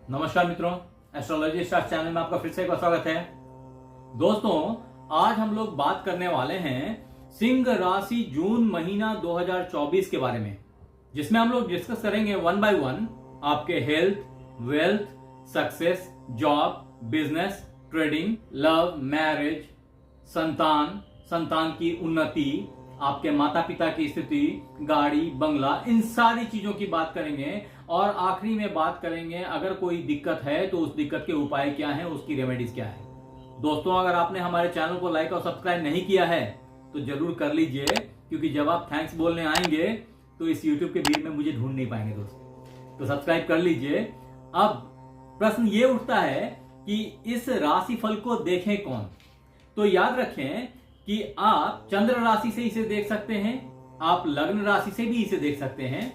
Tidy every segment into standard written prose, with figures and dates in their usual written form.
नमस्कार मित्रों, astrology stars channel में आपका फिर से एक बार स्वागत है। दोस्तों, आज हम लोग बात करने वाले हैं सिंह राशि जून महीना 2024 के बारे में, जिसमें हम लोग डिस्कस करेंगे वन बाय वन आपके health, wealth, success, job, business, trading, love, marriage, संतान की उन्नति, आपके माता पिता की स्थिति, गाड़ी, बंगला, इन सारी चीजों की बात करेंगे। और आखिरी में बात करेंगे अगर कोई दिक्कत है तो उस दिक्कत के उपाय क्या हैं, उसकी रेमेडीज क्या है। दोस्तों, अगर आपने हमारे चैनल को लाइक और सब्सक्राइब नहीं किया है तो जरूर कर लीजिए, क्योंकि जब आप थैंक्स बोलने आएंगे तो इस यूट्यूब के भीड़ में मुझे ढूंढ नहीं पाएंगे दोस्तों। तो सब्सक्राइब कर लीजिए। अब प्रश्न ये उठता है कि इस राशिफल को देखें कौन। तो याद रखें कि आप चंद्र राशि से इसे देख सकते हैं, आप लग्न राशि से भी इसे देख सकते हैं।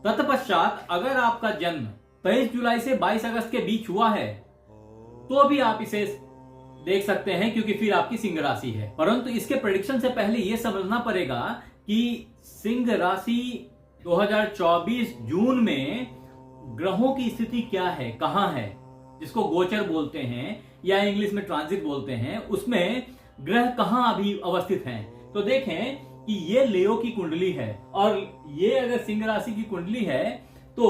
तत्पश्चात अगर आपका जन्म 23 जुलाई से 22 अगस्त के बीच हुआ है तो भी आप इसे देख सकते हैं, क्योंकि फिर आपकी सिंह राशि है। परंतु इसके प्रेडिक्शन से पहले यह समझना पड़ेगा कि सिंह राशि 2024 जून में ग्रहों की स्थिति क्या है, कहां है, जिसको गोचर बोलते हैं या इंग्लिश में ट्रांजिट बोलते हैं, उसमें ग्रह कहां अभी अवस्थित हैं। तो देखें कि ये लियो की कुंडली है और ये अगर सिंह राशि की कुंडली है तो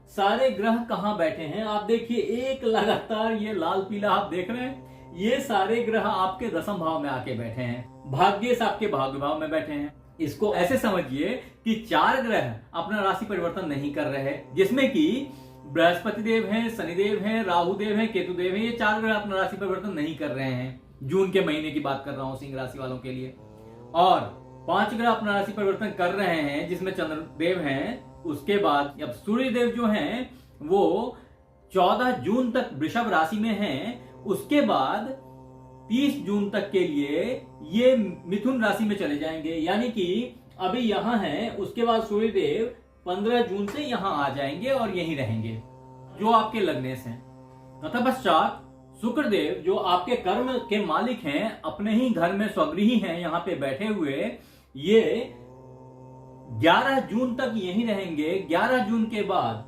सारे ग्रह कहां बैठे हैं। आप देखिए, एक लगातार ये लाल पीला आप देख रहे हैं, ये सारे ग्रह आपके दशम भाव में आके बैठे हैं। भाग्येश आपके भाग्य भाव में बैठे हैं। इसको ऐसे समझिए कि 4 ग्रह अपना राशि परिवर्तन नहीं कर रहे हैं, जिसमें कि बृहस्पति देव हैं, शनिदेव हैं, राहु देव हैं, केतु देव हैं। ये 4 ग्रह अपना राशि परिवर्तन नहीं कर रहे हैं। जून के महीने की बात कर रहा हूं सिंह राशि वालों के लिए। और 5 ग्रह अपना राशि परिवर्तन कर रहे हैं, जिसमें चंद्रदेव हैं। उसके बाद अब सूर्य देव जो हैं वो 14 जून तक वृषभ राशि में हैं। उसके बाद 30 जून तक के लिए ये मिथुन राशि में चले जाएंगे, यानी कि अभी यहां हैं। उसके बाद सूर्य देव 15 जून से यहां आ जाएंगे और यहीं रहेंगे, जो आपके लग्नेश हैं। तत्पश्चात शुक्रदेव जो आपके कर्म के मालिक हैं, अपने ही घर में स्वगृही हैं, यहां पे बैठे हुए, ये 11 जून तक यहीं रहेंगे। 11 जून के बाद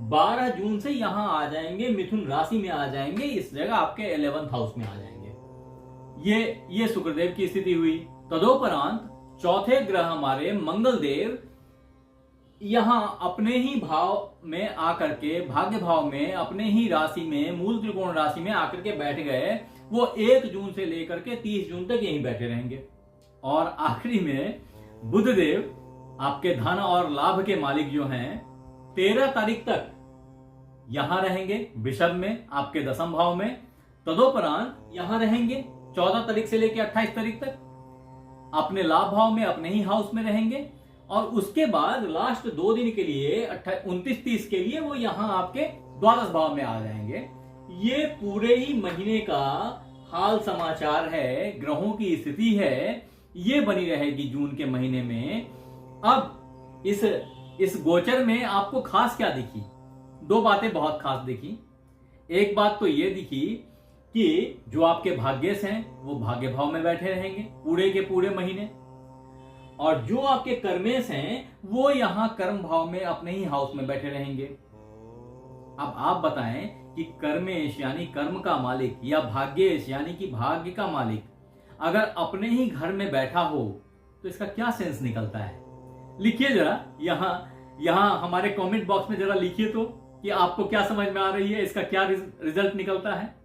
12 जून से यहां आ जाएंगे, मिथुन राशि में आ जाएंगे। इस जगह आपके 11th हाउस में आ जाएंगे। ये शुक्रदेव की स्थिति हुई। तदोपरांत चौथे ग्रह हमारे मंगल देव यहां अपने ही भाव में आकर के, भाग्य भाव में, अपने ही राशि में, मूल त्रिकोण राशि में आकर के बैठ गए। वो 1 जून से लेकर के 30 जून तक यहीं बैठे रहेंगे। और आखिरी में बुध देव आपके धन और लाभ के मालिक जो हैं, 13 तारीख तक यहां रहेंगे वृषभ में, आपके दशम भाव में। तदोपरांत यहां रहेंगे 14 तारीख से लेकर 28 तारीख तक अपने लाभ भाव में, अपने ही हाउस में रहेंगे। और उसके बाद लास्ट 2 दिन के लिए 29-30 के लिए वो यहां आपके द्वादश भाव में आ जाएंगे। ये पूरे ही महीने का हाल समाचार है, ग्रहों की स्थिति है, ये बनी रहेगी जून के महीने में। अब इस गोचर में आपको खास क्या दिखी? 2 बातें बहुत खास दिखी। एक बात तो ये दिखी कि जो आपके भाग्येश हैं वो भाग्य भाव में बैठे रहेंगे पूरे के पूरे महीने, और जो आपके कर्मेश हैं वो यहां कर्म भाव में अपने ही हाउस में बैठे रहेंगे। अब आप बताएं कि कर्मेश यानी कर्म का मालिक, या भाग्येश यानी कि भाग्य का मालिक अगर अपने ही घर में बैठा हो तो इसका क्या सेंस निकलता है? लिखिए जरा यहां हमारे कमेंट बॉक्स में जरा लिखिए तो कि आपको क्या समझ में आ रही है, इसका क्या रिजल्ट निकलता है।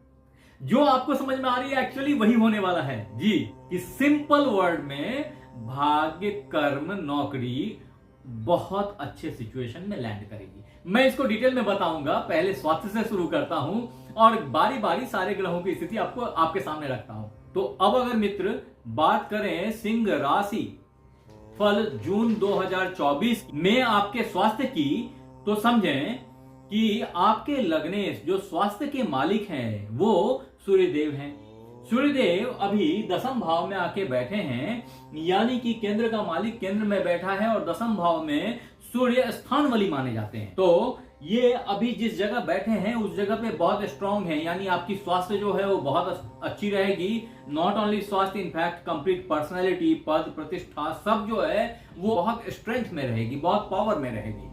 जो आपको समझ में आ रही है एक्चुअली वही होने वाला है जी। कि सिंपल वर्ड में भाग्य, कर्म, नौकरी बहुत अच्छे सिचुएशन में लैंड करेगी। मैं इसको डिटेल में बताऊंगा। पहले स्वास्थ्य से शुरू करता हूं और बारी बारी सारे ग्रहों की स्थिति आपको आपके सामने रखता हूं। तो अब अगर मित्र बात करें सिंह राशि फल जून 2024 में आपके स्वास्थ्य की, तो समझें कि आपके लग्नेश जो स्वास्थ्य के मालिक हैं वो सूर्यदेव हैं। सूर्यदेव अभी दशम भाव में आके बैठे हैं, यानी कि केंद्र का मालिक केंद्र में बैठा है और दशम भाव में सूर्य स्थान वाली माने जाते हैं। तो ये अभी जिस जगह बैठे हैं उस जगह पे बहुत स्ट्रांग है, यानी आपकी स्वास्थ्य जो है वो बहुत अच्छी रहेगी। नॉट ओनली स्वास्थ्य, इनफैक्ट कंप्लीट पर्सनैलिटी, पद प्रतिष्ठा सब जो है वो बहुत स्ट्रेंथ में रहेगी, बहुत पावर में रहेगी।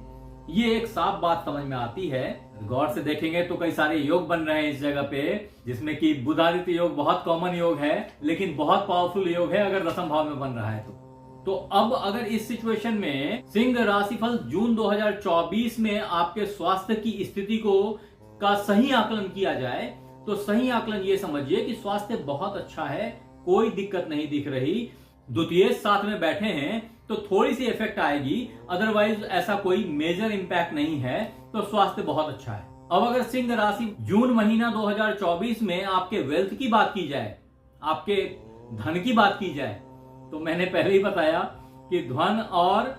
ये एक साफ बात समझ में आती है। गौर से देखेंगे तो कई सारे योग बन रहे हैं इस जगह पे, जिसमें कि बुधादित्य योग बहुत कॉमन योग है, लेकिन बहुत पावरफुल योग है अगर दसम भाव में बन रहा है तो अब अगर इस सिचुएशन में सिंह राशिफल जून 2024 में आपके स्वास्थ्य की स्थिति का सही आकलन किया जाए तो सही आकलन ये समझिए कि स्वास्थ्य बहुत अच्छा है, कोई दिक्कत नहीं दिख रही। द्वितीय साथ में बैठे हैं तो थोड़ी सी इफेक्ट आएगी, अदरवाइज ऐसा कोई मेजर इंपैक्ट नहीं है, तो स्वास्थ्य बहुत अच्छा है। अब अगर सिंह राशि जून महीना 2024 में आपके वेल्थ की बात की जाए, आपके धन की बात की जाए, तो मैंने पहले ही बताया कि धन और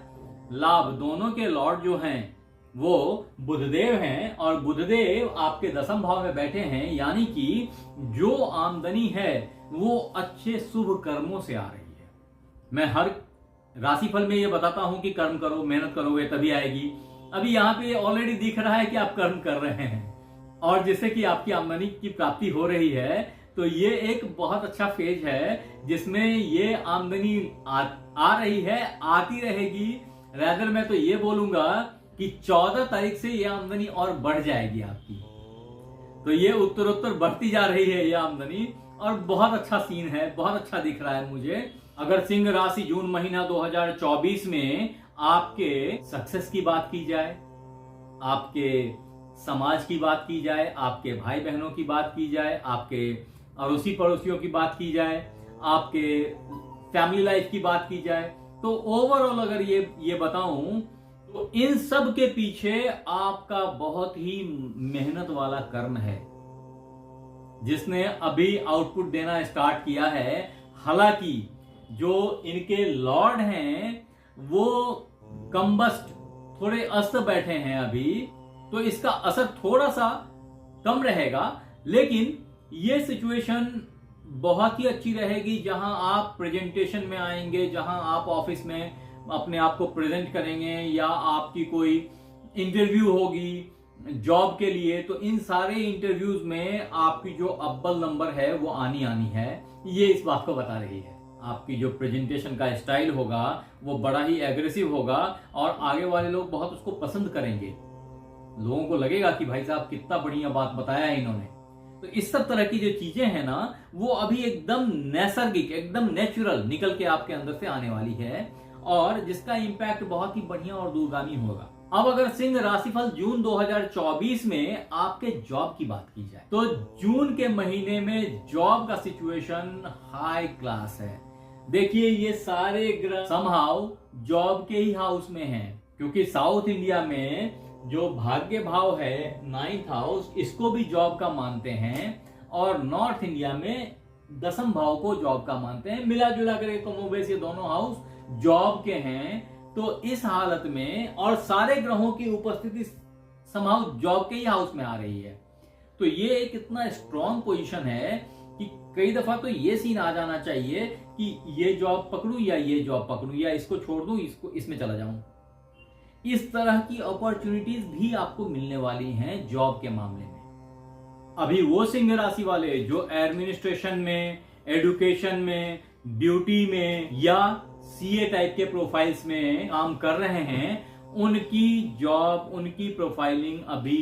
लाभ दोनों के लॉर्ड जो हैं वो बुधदेव हैं, और बुधदेव आपके दसम भाव में बैठे हैं, यानी कि जो आमदनी है वो अच्छे शुभ कर्मों से आ रही है। मैं हर राशिफल में ये बताता हूं कि कर्म करो, मेहनत करोगे तभी आएगी। अभी यहाँ पे ऑलरेडी दिख रहा है कि आप कर्म कर रहे हैं और जिससे कि आपकी आमदनी की प्राप्ति हो रही है, तो ये एक बहुत अच्छा फेज है जिसमें ये आमदनी आ रही है, आती रहेगी। रैदर मैं तो ये बोलूंगा कि 14 तारीख से ये आमदनी और बढ़ जाएगी आपकी, तो ये उत्तरोत्तर बढ़ती जा रही है ये आमदनी, और बहुत अच्छा सीन है, बहुत अच्छा दिख रहा है मुझे। अगर सिंह राशि जून महीना 2024 में आपके सक्सेस की बात की जाए, आपके समाज की बात की जाए, आपके भाई बहनों की बात की जाए, आपके अड़ोसी पड़ोसियों की बात की जाए, आपके फैमिली लाइफ की बात की जाए, तो ओवरऑल अगर ये बताऊं तो इन सब के पीछे आपका बहुत ही मेहनत वाला कर्म है जिसने अभी आउटपुट देना स्टार्ट किया है। हालांकि जो इनके लॉर्ड हैं वो कंबस्ट थोड़े अस्त बैठे हैं अभी, तो इसका असर थोड़ा सा कम रहेगा, लेकिन ये सिचुएशन बहुत ही अच्छी रहेगी जहां आप प्रेजेंटेशन में आएंगे, जहां आप ऑफिस में अपने आप को प्रेजेंट करेंगे, या आपकी कोई इंटरव्यू होगी जॉब के लिए, तो इन सारे इंटरव्यूज में आपकी जो अव्वल नंबर है वो आनी है। ये इस बात को बता रही है। आपकी जो प्रेजेंटेशन का स्टाइल होगा वो बड़ा ही एग्रेसिव होगा और आगे वाले लोग बहुत उसको पसंद करेंगे। लोगों को लगेगा कि भाई साहब कितना बढ़िया बात बताया है इन्होंने। तो इस सब तरह की जो चीजें हैं ना, वो अभी एकदम नैसर्गिक, एकदम नेचुरल निकल के आपके अंदर से आने वाली है, और जिसका इंपैक्ट बहुत ही बढ़िया और दूरगामी होगा। अब अगर सिंह राशिफल जून 2024 में आपके जॉब की बात की जाए, तो जून के महीने में जॉब का सिचुएशन हाई क्लास है। देखिए ये सारे ग्रह समहाउ जॉब के ही हाउस में हैं, क्योंकि साउथ इंडिया में जो भाग्य भाव है 9th हाउस, इसको भी जॉब का मानते हैं, और नॉर्थ इंडिया में दसम भाव को जॉब का मानते हैं। मिला जुला कर कमोबेश ये दोनों हाउस जॉब के हैं। तो इस हालत में और सारे ग्रहों की उपस्थिति समहाउ जॉब के ही हाउस में आ रही है, तो ये एक इतना स्ट्रॉन्ग पोजीशन है कि कई दफा तो ये सीन आ जाना चाहिए कि ये जॉब पकड़ूं या ये जॉब पकड़ूं, या इसको छोड़ दूं, इसको इसमें चला जाऊं। इस तरह की अपॉर्चुनिटीज भी आपको मिलने वाली हैं जॉब के मामले में। अभी वो सिंह राशि वाले जो एडमिनिस्ट्रेशन में, एडुकेशन में, ड्यूटी में या सीए टाइप के प्रोफाइल्स में काम कर रहे हैं, उनकी जॉब, उनकी प्रोफाइलिंग अभी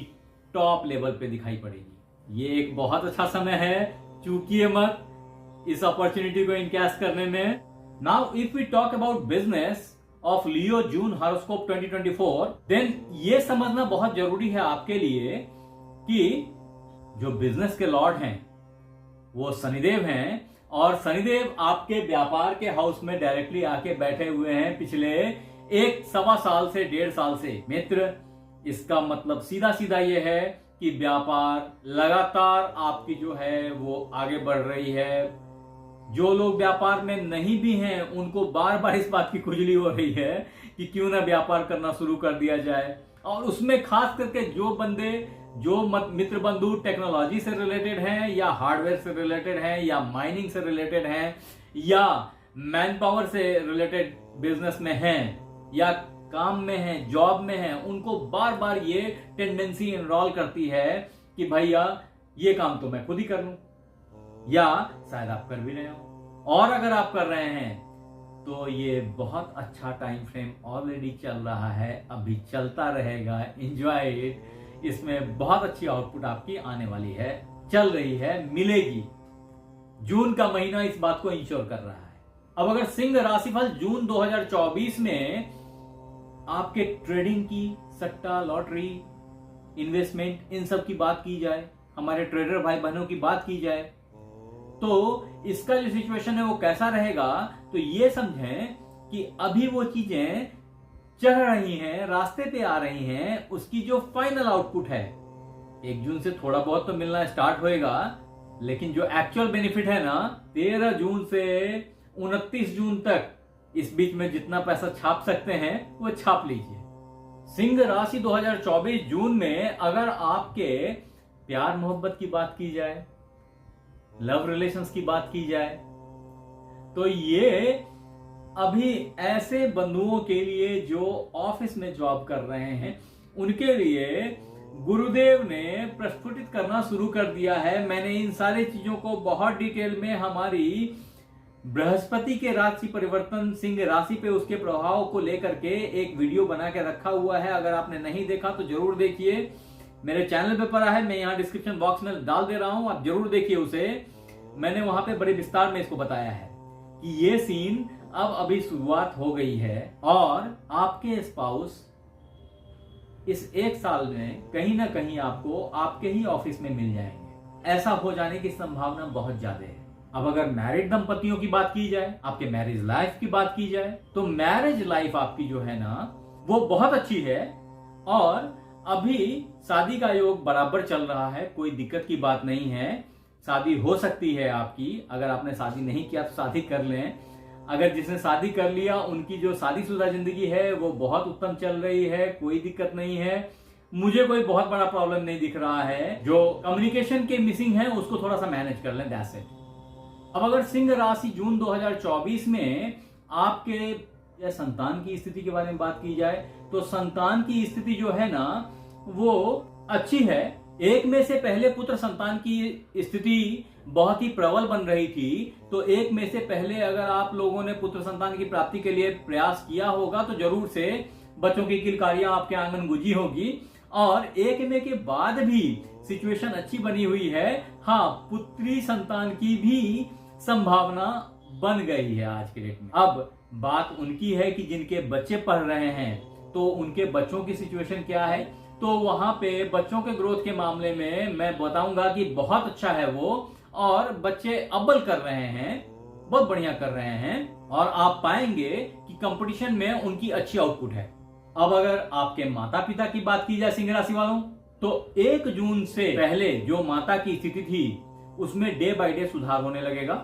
टॉप लेवल पे दिखाई पड़ेगी। ये एक बहुत अच्छा समय है, चूकिए मत इस अपॉर्चुनिटी को इनकैश करने में। Now if we talk about business of Leo June horoscope 2024, then ये समझना बहुत जरूरी है आपके लिए कि जो बिजनेस के लॉर्ड हैं वो शनिदेव हैं, और शनिदेव आपके व्यापार के हाउस में डायरेक्टली आके बैठे हुए हैं पिछले 1-1.25 साल से 1.5 साल से। मित्र, इसका मतलब सीधा सीधा ये है कि व्यापार लगातार आपकी जो है वो आगे बढ़ रही है। जो लोग व्यापार में नहीं भी हैं उनको बार बार इस बात की खुजली हो रही है कि क्यों ना व्यापार करना शुरू कर दिया जाए, और उसमें खास करके जो बंदे, जो मित्र बंधु टेक्नोलॉजी से रिलेटेड हैं, या हार्डवेयर से रिलेटेड हैं, या माइनिंग से रिलेटेड हैं, या मैन पावर से रिलेटेड बिजनेस में हैं, या काम में हैं, जॉब में हैं, उनको बार बार ये टेंडेंसी इनरोल करती है कि भैया ये काम तो मैं खुद ही कर लूं, या शायद आप कर भी रहे हो, और अगर आप कर रहे हैं तो ये बहुत अच्छा टाइम फ्रेम ऑलरेडी चल रहा है, अभी चलता रहेगा। Enjoy it. इसमें बहुत अच्छी आउटपुट आपकी आने वाली है, चल रही है, मिलेगी। जून का महीना इस बात को इंश्योर कर रहा है। अब अगर सिंह राशिफल जून 2024 में आपके ट्रेडिंग की, सट्टा, लॉटरी, इन्वेस्टमेंट, इन सब की बात की जाए, हमारे ट्रेडर भाई बहनों की बात की जाए, तो इसका जो सिचुएशन है वो कैसा रहेगा, तो ये समझें कि अभी वो चीजें चढ़ रही हैं, रास्ते पे आ रही हैं, उसकी जो फाइनल आउटपुट है 1 जून से थोड़ा बहुत तो मिलना स्टार्ट होएगा, लेकिन जो एक्चुअल बेनिफिट है ना 13 जून से 29 जून तक, इस बीच में जितना पैसा छाप सकते हैं वो छाप लीजिए। सिंह राशि 2024 जून में अगर आपके प्यार मोहब्बत की बात की जाए, लव रिलेशंस की बात की जाए, तो ये अभी ऐसे बंधुओं के लिए जो ऑफिस में जॉब कर रहे हैं, उनके लिए गुरुदेव ने प्रस्फुटित करना शुरू कर दिया है। मैंने इन सारी चीजों को बहुत डिटेल में हमारी बृहस्पति के राशि परिवर्तन सिंह राशि पे उसके प्रभाव को लेकर के एक वीडियो बना के रखा हुआ है। अगर आपने नहीं देखा तो जरूर देखिए, मेरे चैनल पे पड़ा है, मैं यहाँ डिस्क्रिप्शन बॉक्स में डाल दे रहा हूं, आप जरूर देखिए उसे। मैंने वहां पे बड़े विस्तार में इसको बताया है कि ये सीन अब अभी शुरुआत हो गई है और आपके स्पाउस इस 1 साल में कहीं ना कहीं आपको आपके ही ऑफिस में मिल जाएंगे। ऐसा हो जाने की संभावना बहुत ज्यादा है। अब अगर मैरिड दंपतियों की बात की जाए, आपके मैरिज लाइफ की बात की जाए, तो मैरिज लाइफ आपकी जो है ना वो बहुत अच्छी है और अभी शादी का योग बराबर चल रहा है, कोई दिक्कत की बात नहीं है। शादी हो सकती है आपकी, अगर आपने शादी नहीं किया तो शादी कर लें। अगर जिसने शादी कर लिया उनकी जो शादीशुदा जिंदगी है वो बहुत उत्तम चल रही है, कोई दिक्कत नहीं है, मुझे कोई बहुत बड़ा प्रॉब्लम नहीं दिख रहा है। जो कम्युनिकेशन के मिसिंग है उसको थोड़ा सा मैनेज कर लें, दैट्स इट। अब अगर सिंह राशि जून 2024 में आपके या संतान की स्थिति के बारे में बात की जाए, तो संतान की स्थिति जो है ना वो अच्छी है। एक में से पहले पुत्र संतान की स्थिति बहुत ही प्रबल बन रही थी, तो एक में से पहले अगर आप लोगों ने पुत्र संतान की प्राप्ति के लिए प्रयास किया होगा तो जरूर से बच्चों की किलकारियां आपके आंगन गुंजी होगी। और एक में के बाद भी सिचुएशन अच्छी बनी हुई है। हाँ, पुत्री संतान की भी संभावना बन गई है आज के डेट में। अब बात उनकी है कि जिनके बच्चे पढ़ रहे हैं तो उनके बच्चों की सिचुएशन क्या है, तो वहां पे बच्चों के ग्रोथ के मामले में मैं बताऊंगा कि बहुत अच्छा है वो, और बच्चे अव्वल कर रहे हैं, बहुत बढ़िया कर रहे हैं, और आप पाएंगे कि कंपटीशन में उनकी अच्छी आउटपुट है। अब अगर आपके माता पिता की बात की जाए सिंह राशि वालों, तो 1 जून से पहले जो माता की स्थिति थी उसमें डे बाय डे सुधार होने लगेगा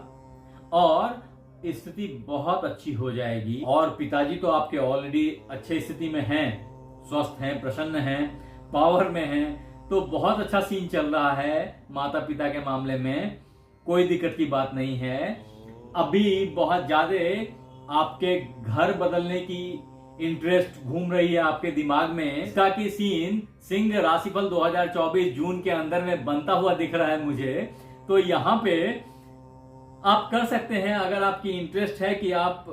और स्थिति बहुत अच्छी हो जाएगी। और पिताजी तो आपके ऑलरेडी अच्छे स्थिति में हैं, स्वस्थ हैं, प्रसन्न हैं, पावर में हैं, तो बहुत अच्छा सीन चल रहा है। माता पिता के मामले में कोई दिक्कत की बात नहीं है। अभी बहुत ज्यादा आपके घर बदलने की इंटरेस्ट घूम रही है आपके दिमाग में, इसका की सीन सिंह राशिफल 2024 जून के अंदर में बनता हुआ दिख रहा है मुझे। तो यहाँ पे आप कर सकते हैं, अगर आपकी इंटरेस्ट है कि आप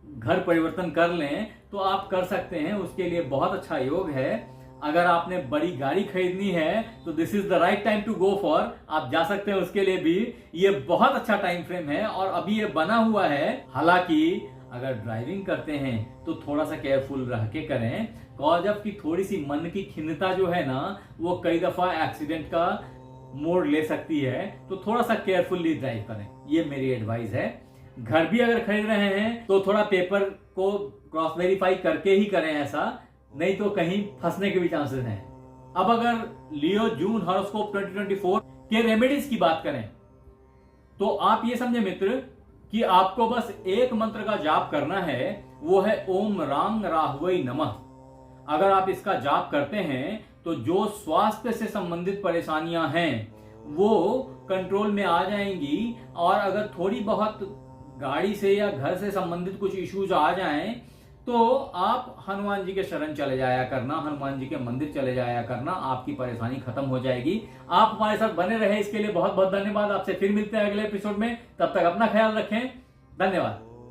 घर परिवर्तन कर लें तो आप कर सकते हैं, उसके लिए बहुत अच्छा योग है। अगर आपने बड़ी गाड़ी खरीदनी है तो this is the right time to go for, आप जा सकते हैं उसके लिए भी, ये बहुत अच्छा टाइम फ्रेम है और अभी ये बना हुआ है। हालांकि अगर ड्राइविंग करते हैं तो थोड़ा सा केयरफुल रह के करें, कॉज ऑफ की थोड़ी सी मन की खिन्नता जो है ना वो कई दफा एक्सीडेंट का मोड़ ले सकती है, तो थोड़ा सा केयरफुली ड्राइव करें, ये मेरी एडवाइस है। घर भी अगर खरीद रहे हैं तो थोड़ा पेपर को क्रॉस वेरीफाई करके ही करें ऐसा, नहीं तो कहीं फंसने के भी चांसेस हैं। अब अगर लियो जून हॉरोस्कोप 2024 के रेमेडीज की बात करें तो आप ये समझे मित्र कि आपको बस एक मंत्र का जाप करना है, वो है ओम रांग राहवई नमः। अगर आप इसका जाप करते हैं तो जो स्वास्थ्य से संबंधित परेशानियां हैं वो कंट्रोल में आ जाएंगी, और अगर थोड़ी बहुत गाड़ी से या घर से संबंधित कुछ इश्यूज आ जाएं तो आप हनुमान जी के शरण चले जाया करना, हनुमान जी के मंदिर चले जाया करना, आपकी परेशानी खत्म हो जाएगी। आप हमारे साथ बने रहे इसके लिए बहुत बहुत धन्यवाद। आपसे फिर मिलते हैं अगले एपिसोड में, तब तक अपना ख्याल रखें, धन्यवाद।